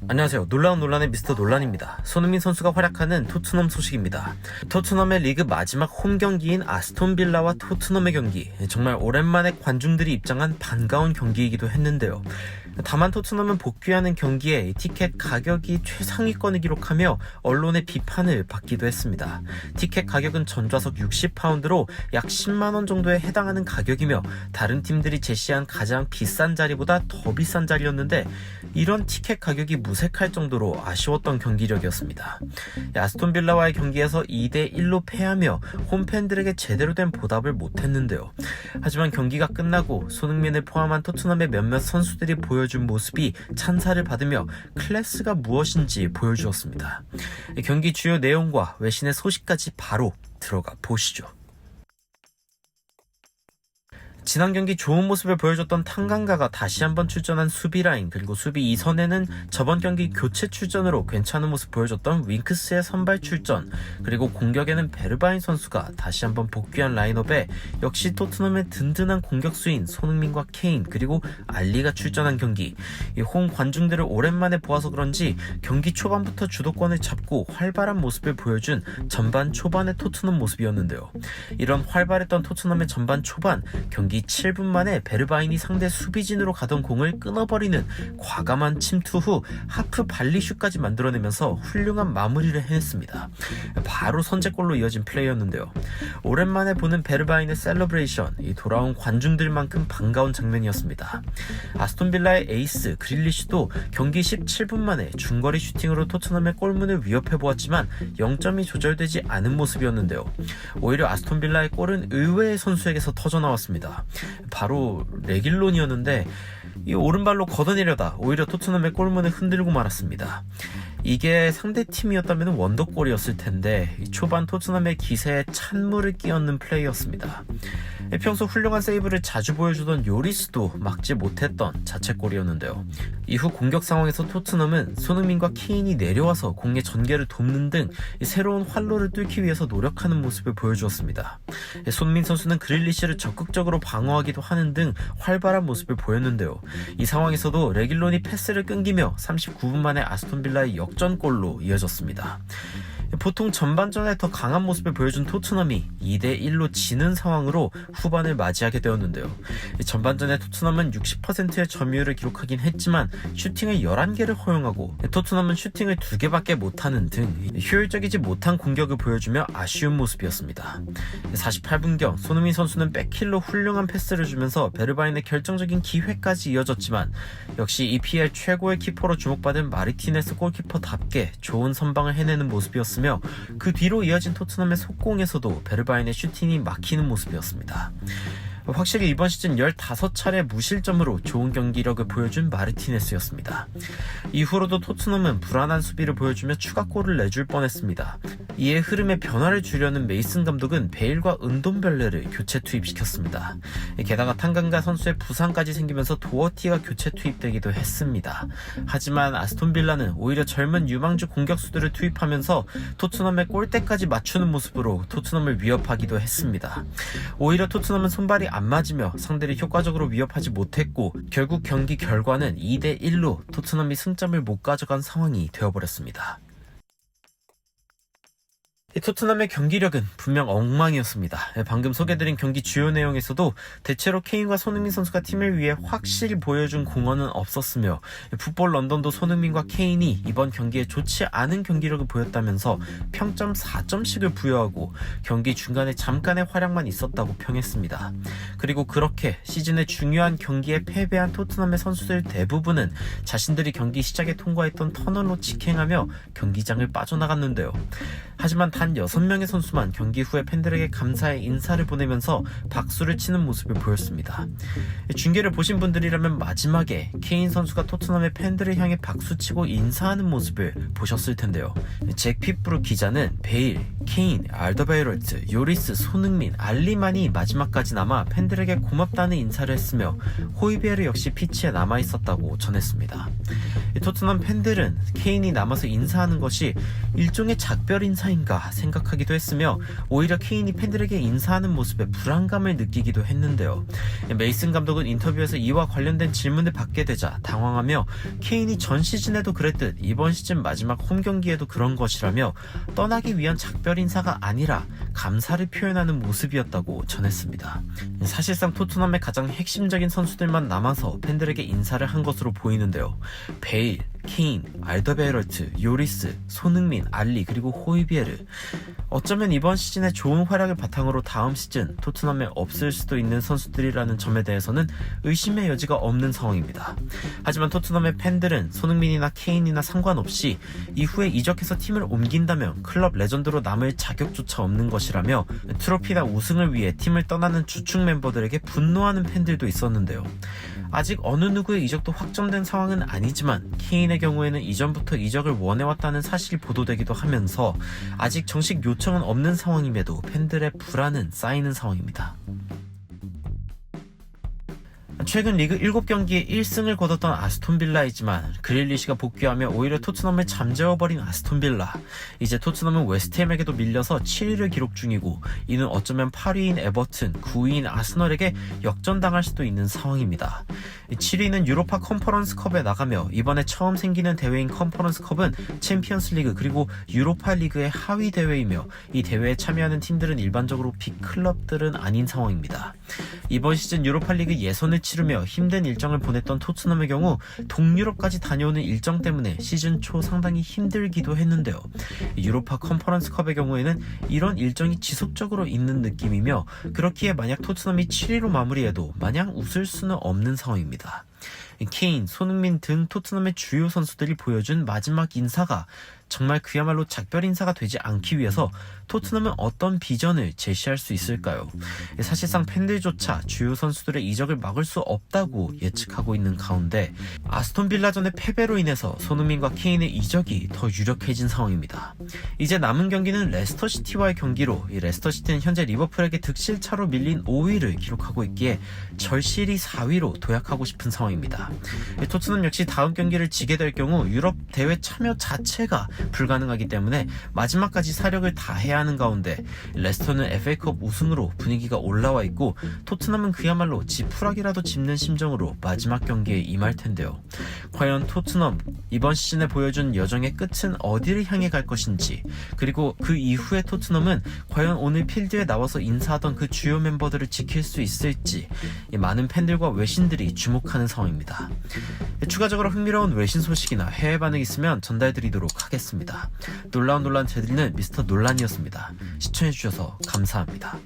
안녕하세요. 놀라운 논란의 미스터 논란입니다. 손흥민 선수가 활약하는 토트넘 소식입니다. 토트넘의 리그 마지막 홈 경기인 아스톤 빌라와 토트넘의 경기, 정말 오랜만에 관중들이 입장한 반가운 경기이기도 했는데요. 다만 토트넘은 복귀하는 경기에 티켓 가격이 최상위권을 기록하며 언론의 비판을 받기도 했습니다. 티켓 가격은 전좌석 60파운드로 약 10만원 정도에 해당하는 가격이며 다른 팀들이 제시한 가장 비싼 자리보다 더 비싼 자리였는데 이런 티켓 가격이 무색할 정도로 아쉬웠던 경기력이었습니다. 아스톤 빌라와의 경기에서 2대1로 패하며 홈팬들에게 제대로 된 보답을 못했는데요. 하지만 경기가 끝나고 손흥민을 포함한 토트넘의 몇몇 선수들이 보여준 모습이 찬사를 받으며 클래스가 무엇인지 보여주었습니다. 경기 주요 내용과 외신의 소식까지 바로 들어가 보시죠. 지난 경기 좋은 모습을 보여줬던 탕강가가 다시 한번 출전한 수비 라인, 그리고 수비 2선에는 저번 경기 교체 출전으로 괜찮은 모습 보여줬던 윙크스의 선발 출전, 그리고 공격에는 베르바인 선수가 다시 한번 복귀한 라인업에 역시 토트넘의 든든한 공격수인 손흥민과 케인, 그리고 알리가 출전한 경기. 이 홈 관중들을 오랜만에 보아서 그런지 경기 초반부터 주도권을 잡고 활발한 모습을 보여준 전반 초반의 토트넘 모습이었는데요. 이런 활발했던 토트넘의 전반 초반, 경기 7분 만에 베르바인이 상대 수비진으로 가던 공을 끊어버리는 과감한 침투 후 하프 발리슛까지 만들어내면서 훌륭한 마무리를 해냈습니다. 바로 선제골로 이어진 플레이였는데요. 오랜만에 보는 베르바인의 셀러브레이션, 이 돌아온 관중들만큼 반가운 장면이었습니다. 아스톤 빌라의 에이스 그릴리시도 경기 17분 만에 중거리 슈팅으로 토트넘의 골문을 위협해보았지만 0점이 조절되지 않은 모습이었는데요. 오히려 아스톤 빌라의 골은 의외의 선수에게서 터져나왔습니다. 바로 레길론이었는데 이 오른발로 걷어내려다 오히려 토트넘의 골문을 흔들고 말았습니다. 이게 상대팀이었다면 원더골이었을 텐데 초반 토트넘의 기세에 찬물을 끼얹는 플레이였습니다. 평소 훌륭한 세이브를 자주 보여주던 요리스도 막지 못했던 자책골이었는데요. 이후 공격 상황에서 토트넘은 손흥민과 케인이 내려와서 공의 전개를 돕는 등 새로운 활로를 뚫기 위해서 노력하는 모습을 보여주었습니다. 손흥민 선수는 그릴리시를 적극적으로 방어하기도 하는 등 활발한 모습을 보였는데요. 이 상황에서도 레길론이 패스를 끊기며 39분 만에 아스톤 빌라의 역전골로 이어졌습니다. 보통 전반전에 더 강한 모습을 보여준 토트넘이 2대1로 지는 상황으로 후반을 맞이하게 되었는데요. 전반전에 토트넘은 60%의 점유율을 기록하긴 했지만 슈팅을 11개를 허용하고 토트넘은 슈팅을 2개밖에 못하는 등 효율적이지 못한 공격을 보여주며 아쉬운 모습이었습니다. 48분경 손흥민 선수는 백힐로 훌륭한 패스를 주면서 베르바인의 결정적인 기회까지 이어졌지만 역시 EPL 최고의 키퍼로 주목받은 마르티네스 골키퍼답게 좋은 선방을 해내는 모습이었습니다. 그 뒤로 이어진 토트넘의 속공에서도 베르바인의 슈팅이 막히는 모습이었습니다. 확실히 이번 시즌 15차례 무실점으로 좋은 경기력을 보여준 마르티네스였습니다. 이후로도 토트넘은 불안한 수비를 보여주며 추가골을 내줄 뻔했습니다. 이에 흐름의 변화를 주려는 메이슨 감독은 베일과 은돔벨레를 교체 투입시켰습니다. 게다가 탕강가 선수의 부상까지 생기면서 도어티가 교체 투입되기도 했습니다. 하지만 아스톤 빌라는 오히려 젊은 유망주 공격수들을 투입하면서 토트넘의 골대까지 맞추는 모습으로 토트넘을 위협하기도 했습니다. 오히려 토트넘은 손발이 안 맞으며 상대를 효과적으로 위협하지 못했고 결국 경기 결과는 2대1로 토트넘이 승점을 못 가져간 상황이 되어버렸습니다. 토트넘의 경기력은 분명 엉망이었습니다. 방금 소개드린 경기 주요 내용에서도 대체로 케인과 손흥민 선수가 팀을 위해 확실히 보여준 공헌은 없었으며 풋볼 런던도 손흥민과 케인이 이번 경기에 좋지 않은 경기력을 보였다면서 평점 4점씩을 부여하고 경기 중간에 잠깐의 활약만 있었다고 평했습니다. 그리고 그렇게 시즌의 중요한 경기에 패배한 토트넘의 선수들 대부분은 자신들이 경기 시작에 통과했던 터널로 직행하며 경기장을 빠져나갔는데요. 하지만 단 6명의 선수만 경기 후에 팬들에게 감사의 인사를 보내면서 박수를 치는 모습을 보였습니다. 중계를 보신 분들이라면 마지막에 케인 선수가 토트넘의 팬들을 향해 박수치고 인사하는 모습을 보셨을 텐데요. 잭 피프루 기자는 베일, 케인, 알더베이럴트, 요리스, 손흥민, 알리만이 마지막까지 남아 팬들에게 고맙다는 인사를 했으며 호이비에르 역시 피치에 남아있었다고 전했습니다. 토트넘 팬들은 케인이 남아서 인사하는 것이 일종의 작별 인사인가 생각하기도 했으며 오히려 케인이 팬들에게 인사하는 모습에 불안감을 느끼기도 했는데요. 메이슨 감독은 인터뷰에서 이와 관련된 질문을 받게 되자 당황하며 케인이 전 시즌에도 그랬듯 이번 시즌 마지막 홈 경기에도 그런 것이라며 떠나기 위한 작별 인사가 아니라 감사를 표현하는 모습이었다고 전했습니다. 사실상 토트넘의 가장 핵심적인 선수들만 남아서 팬들에게 인사를 한 것으로 보이는데요. 베일, 케인, 알더베이럴트, 요리스, 손흥민, 알리 그리고 호이비에르. 어쩌면 이번 시즌의 좋은 활약을 바탕으로 다음 시즌 토트넘에 없을 수도 있는 선수들이라는 점에 대해서는 의심의 여지가 없는 상황입니다. 하지만 토트넘의 팬들은 손흥민이나 케인이나 상관없이 이후에 이적해서 팀을 옮긴다면 클럽 레전드로 남을 자격조차 없는 것이라며 트로피나 우승을 위해 팀을 떠나는 주축 멤버들에게 분노하는 팬들도 있었는데요. 아직 어느 누구의 이적도 확정된 상황은 아니지만 케인의 경우에는 이전부터 이적을 원해왔다는 사실이 보도되기도 하면서 아직 정식 요청은 없는 상황임에도 팬들의 불안은 쌓이는 상황입니다. 최근 리그 7경기에 1승을 거뒀던 아스톤빌라이지만 그릴리시가 복귀하며 오히려 토트넘을 잠재워버린 아스톤빌라. 이제 토트넘은 웨스트햄에게도 밀려서 7위를 기록 중이고 이는 어쩌면 8위인 에버튼, 9위인 아스널에게 역전당할 수도 있는 상황입니다. 7위는 유로파 컨퍼런스컵에 나가며 이번에 처음 생기는 대회인 컨퍼런스컵은 챔피언스리그 그리고 유로파 리그의 하위 대회이며 이 대회에 참여하는 팀들은 일반적으로 빅클럽들은 아닌 상황입니다. 이번 시즌 유로파 리그 예선을 치르며 힘든 일정을 보냈던 토트넘의 경우 동유럽까지 다녀오는 일정 때문에 시즌 초 상당히 힘들기도 했는데요. 유로파 컨퍼런스컵의 경우에는 이런 일정이 지속적으로 있는 느낌이며 그렇기에 만약 토트넘이 7위로 마무리해도 마냥 웃을 수는 없는 상황입니다. 케인, 손흥민 등 토트넘의 주요 선수들이 보여준 마지막 인사가 정말 그야말로 작별 인사가 되지 않기 위해서 토트넘은 어떤 비전을 제시할 수 있을까요? 사실상 팬들조차 주요 선수들의 이적을 막을 수 없다고 예측하고 있는 가운데 아스톤 빌라전의 패배로 인해서 손흥민과 케인의 이적이 더 유력해진 상황입니다. 이제 남은 경기는 레스터시티와의 경기로 이 레스터시티는 현재 리버풀에게 득실차로 밀린 5위를 기록하고 있기에 절실히 4위로 도약하고 싶은 상황입니다. 토트넘 역시 다음 경기를 지게 될 경우 유럽 대회 참여 자체가 불가능하기 때문에 마지막까지 사력을 다해야 하는 가운데 레스터는 FA컵 우승으로 분위기가 올라와 있고 토트넘은 그야말로 지푸라기라도 짚는 심정으로 마지막 경기에 임할 텐데요. 과연 토트넘 이번 시즌에 보여준 여정의 끝은 어디를 향해 갈 것인지 그리고 그 이후에 토트넘은 과연 오늘 필드에 나와서 인사하던 그 주요 멤버들을 지킬 수 있을지 많은 팬들과 외신들이 주목하는 상황입니다. 추가적으로 흥미로운 외신 소식이나 해외 반응이 있으면 전달드리도록 하겠습니다. 놀라운 논란 되드리는 미스터 논란이었습니다. 시청해주셔서 감사합니다.